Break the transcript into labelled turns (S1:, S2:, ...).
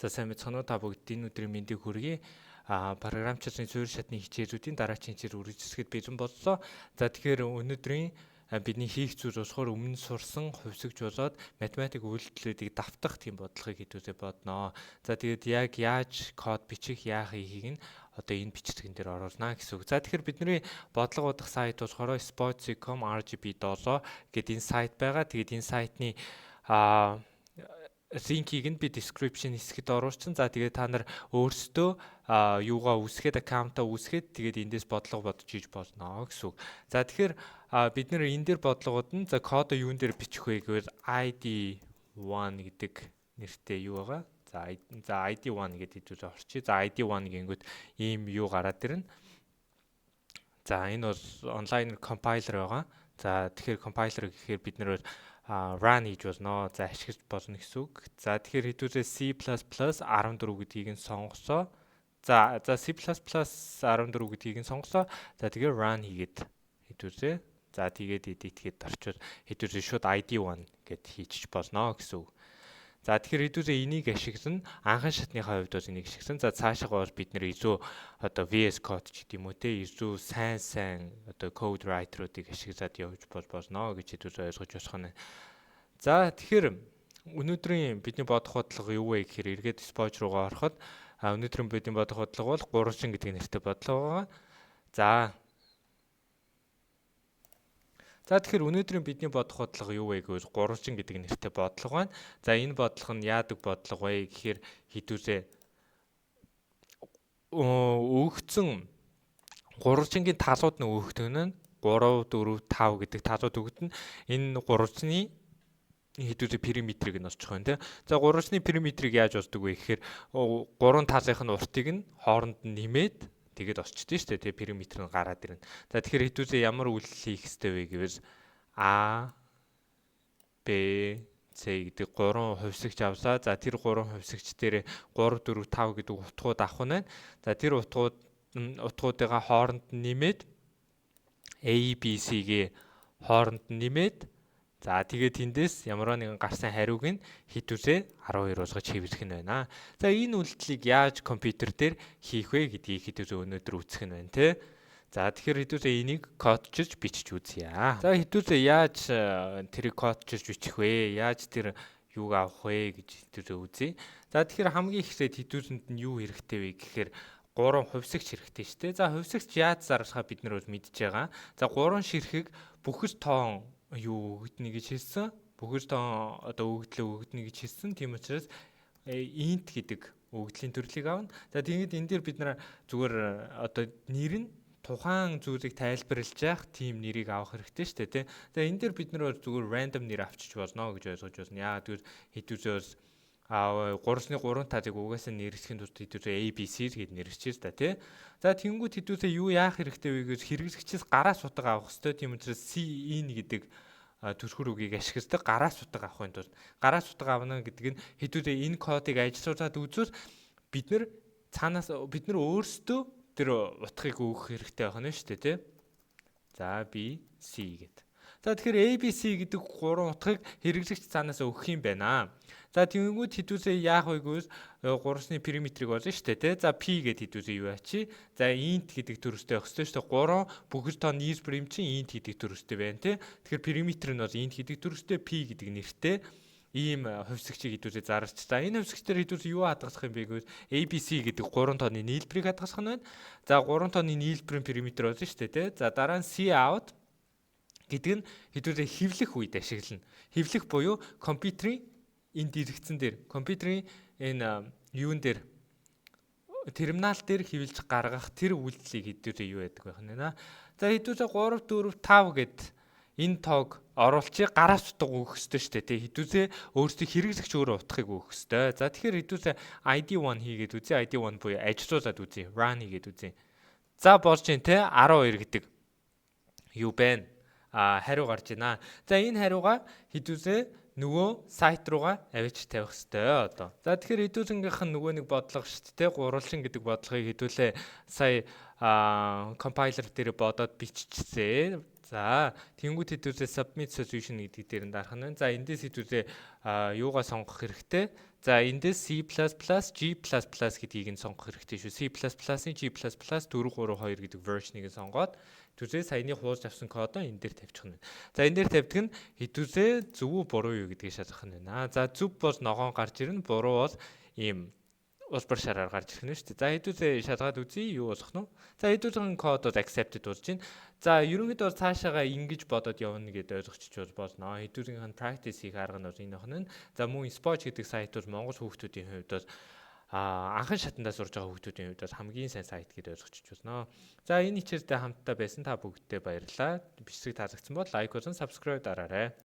S1: За сайн мэцхан уу та бүгд энэ өдрийн мэндийг хүргэе. Програмчдын суурь шатны хичээлүүдийн дараагийн хичээл үргэлжлэхэд бэлэн боллоо. За тэгэхээр өнөөдрийн бидний хийх зүйл болохоор өмнө сурсан хувьсгаж болоод математик үйлдэлүүдийг давтах тийм бодлогыг хэдүүлээ бодноо. За тэгээд яг яаж код бичих, яах хийхийг нь одоо энэ бичлэгэн дээр оруулнаа гэсэн үг. За тэгэхээр бидний бодлого бодох сайт болохоор sports.com RGB7 гэдэг энэ сайт байгаа. Тэгээд энэ сайтны линкийг нь би description хэсэгт оруулчихсан. За тэгээд та нар өөрсдөө юугаа үүсгээд аккаунтаа үүсгээд тэгээд эндээс бодлого бодож хийж болно гэсэн үг. За тэгэхээр бид нэр энэ дээр бодлогод нь за кодо юун дээр бичих вэ гэвэл ID1 гэдэг нэртэй юу байгаа. За ID1 гэдэг хэдүүлээ орчих. За ID1 гингүүд ийм юу гараад ирнэ. За энэ бол онлайн компайлер байгаа. За тэгэхээр компайлер гэхээр бид нэр run хийж болно. За ашиглаж болно гэсэн үг. За тэгэхээр хэдүүлээ C++ 14 гэдгийг нь сонгосоо. За C++ 14 гэдгийг нь сонгосоо. За тэгээ run хийгээд хэдүүлээ. За тэгээд edit-гээд орчвол хэдүүлээ шууд ID1 гэд хийчих болно гэсэн үг. За тэгэхээр хэдүүлээ энийг ашиглана. Анхан шатныхаа хувьд бол энийг ашигласан. За цаашаа бол бид нэр илүү одоо VS Code ч гэдэг юм уу те илүү сайн одоо code writer-уудыг ашиглаад явж болно гэж хэдүүлээ ойлгож болох нь. За тэгэхээр өнөөдрийн бидний бодох бодлого юу вэ гэхээр эргээд спойч руугаа ороход өнөөдрийн бидний бодох бодлого бол гурван гэдэг нэртэй бодлого байгаа. За тэгэхээр өнөөдрийн бидний бодох бодлого юу вэ гэвэл гурван гэдэг нэртэй бодлого байна. За энэ бодлого нь яадаг бодлого вэ гэхээр хэдүүлээ өгөгдсөн гурвангийн талууд нь өгөгдөн нь 3 4 5 гэдэг талууд өгөгдөн. Энэ гурваны хэдүүлээ периметрийг нь олчих байна тийм. За гурваны периметрийг яаж олдог вэ гэхээр гурван талынх нь уртыг нь хооронд нь нэмээд тэгээд олчдээ шүү дээ. Тэгээ периметр нь гараад ирнэ. За тэгэхээр хэдүүлээ ямар үйлдэл хийх ёстой вэ гэвэл А Б С гэдэг гурван хувьсгч авлаа. За тэр гурван хувьсгч дээр 3 4 5 гэдэг утгууд авах нь байна. За тэр утгуудыгаа хооронд нь нэмээд A B C-гээ хооронд нь нэмээд за тэгээд тэндээс ямар нэгэн гарсан хариуг нь хэдүүлээ 12 болгож хэвлэх нь байна. За энэ үйлдэлийг яаж компьютер дээр хийх вэ гэдгийг хэдүүлээ өнөөдөр үзэх нь байна те. За тэгэхээр хэдүүлээ энийг кодчилж бичиж үзье. За хэдүүлээ яаж тэрийг кодчилж бичих вэ? Яаж тэр юуг авах вэ гэж хэдүүлээ үзье. За тэгэхээр хамгийн эхлээд хэдүүлэнд нь юу хэрэгтэй вэ гэхээр 3 хувьсгч хэрэгтэй шүү дээ. За хувьсгч яаж зарлахаа бид нар бол мэдж байгаа. За 3 ширхэг бүхэл тоон юу өгдөнө гэж хэлсэн. Бүхэл тоон одоо өгдөнө гэж хэлсэн. Тийм учраас int гэдэг өгдлийн төрлийг авна. За тэгээд энэ дээр бид нар зүгээр одоо нэр нь тухайн зүйлийг тайлбарлаж явах тийм нэрийг авах хэрэгтэй шүү дээ тий. За энэ дээр бид нар зүгээр random нэр авчиж болно гэж ойлгож байна. Яагаад гэвэл хэдүүлээ бол 3-3 талыг угаасаа нэрлэхийн тулд хэдүүлээ ABC гэд нэрлэчихсэн та тий. За тэнгуут хэдүүлээ юу яах хэрэгтэй вэ гэж хэрэглэгчээс гараас утга авах хэрэгтэй. Тийм учраас CIN гэдэг төрхөр үгийг ашигладаг гараас утга авахын тулд гараас утга авна гэдэг нь хэдүүлээ энэ кодыг ажиллуулад үзвэл бид нар өөрсдөө тэр утгыг өгөх хэрэгтэй байна шүү дээ тий. За B C гэд. За тэгэхээр ABC гэдэг 3 утгыг хэрэглэгч цаанаас өгөх юм байна. За тэгэнгүүт хэдүүлээ яах вэ гэвэл 3-ны периметрийг болно шүү дээ тий. За P гэд хэдүүлээ юу ачи. За int гэдэг төрөстэй байх ёстой шүү дээ. 3 бүхэл тоон newsprint чинь int гэдэг төрөстэй байна тий. Тэгэхээр периметр нь бол int гэдэг төрөстэй P гэдэг нэртэй ийм хувьсгчийг хэдүүлээ зарлцлаа. Энэ хувьсгчдэр хэдүүлээ юу хадгалах юм бэ гэвэл ABC гэдэг 3 тооны нийлбэрийг хадгалах нь байна. За 3 тооны нийлбэрийн периметр болно шүү дээ тий. За дараа нь C out гэдэг нь хэдүүлээ хэвлэх үед ашиглана. Хэвлэх буюу компьютерийн энэ дэрэгцэн дээр компьютерийн энэ юун дээр терминал дээр хэвлж гаргах тэр үйлдэлийг хэдүүлээ юу яадаг байх нь нэ. За хэдүүлээ 3 4 5 гэд энэ тоог оруулчи гараас утга өгөх ёстой шүү дээ тий. Хэдүүлээ өөрсдөө хэрэглэгч өөрөө утгыг өгөх ёстой. За тэгэхээр хэдүүлээ ID1 хийгээд үзье. ID1 буюу ажилуулад үзье. Run хийгээд үзье. За болж гин тий 12 гэдэг юу байна? Хариу гарч байна. За энэ хариугаа хэдүүлээ нөгөө сайт руугаа авчиж тавих хэрэгтэй одоо. За тэгэхээр хэдүүлэнгийнх нь нөгөө нэг бодлого шүү дээ. Гурвалжин гэдэг бодлогыг хэдүүлээ сая компайлер дээр бодоод биччихсэн. За тэнгуүт хэдүүрээ submit solution гэдэг дээр нь дарах нь. За эндээс хэдүүрээ юугаа сонгох хэрэгтэй. За эндээс C++, G++ гэдгийг нь сонгох хэрэгтэй шүү. C++-ийн G++ 432 гэдэг version-ыг сонгоод хэдүүрээ саяны хуулж авсан кодоо энэ дээр тавьчих нь. За энэ дээр тавьдаг нь хэдүүрээ зөв үү буруу юу гэдгийг шалгах нь байна. За зөв бол ногоон гарч ирнэ, буруу бол ийм улбар шараар гарч ирэх нь шүү дээ. За хэдүүрээ шалгаад үзье юу болох нь. За хэдүүрийн код бол accepted болж байна. За ерөнхийдөө цаашаага ингэж бодоод явна гэдээ ойлгочих болно. Хэдүүрийн practice хийх арга нь бол энэ охин нь. За мөн Spoj гэдэг сайт бол Монгол хүүхдүүдийн хувьд бол анхан шатандаа сурж байгаа хүүхдүүдийн хувьд бол хамгийн сайн сайт гэдээ ойлгочих болно. За энэ хичээлдээ хамтдаа байсан та бүгдтэй баярлалаа. Бичлэг таалагдсан бол лайк болон subscribe дараарай.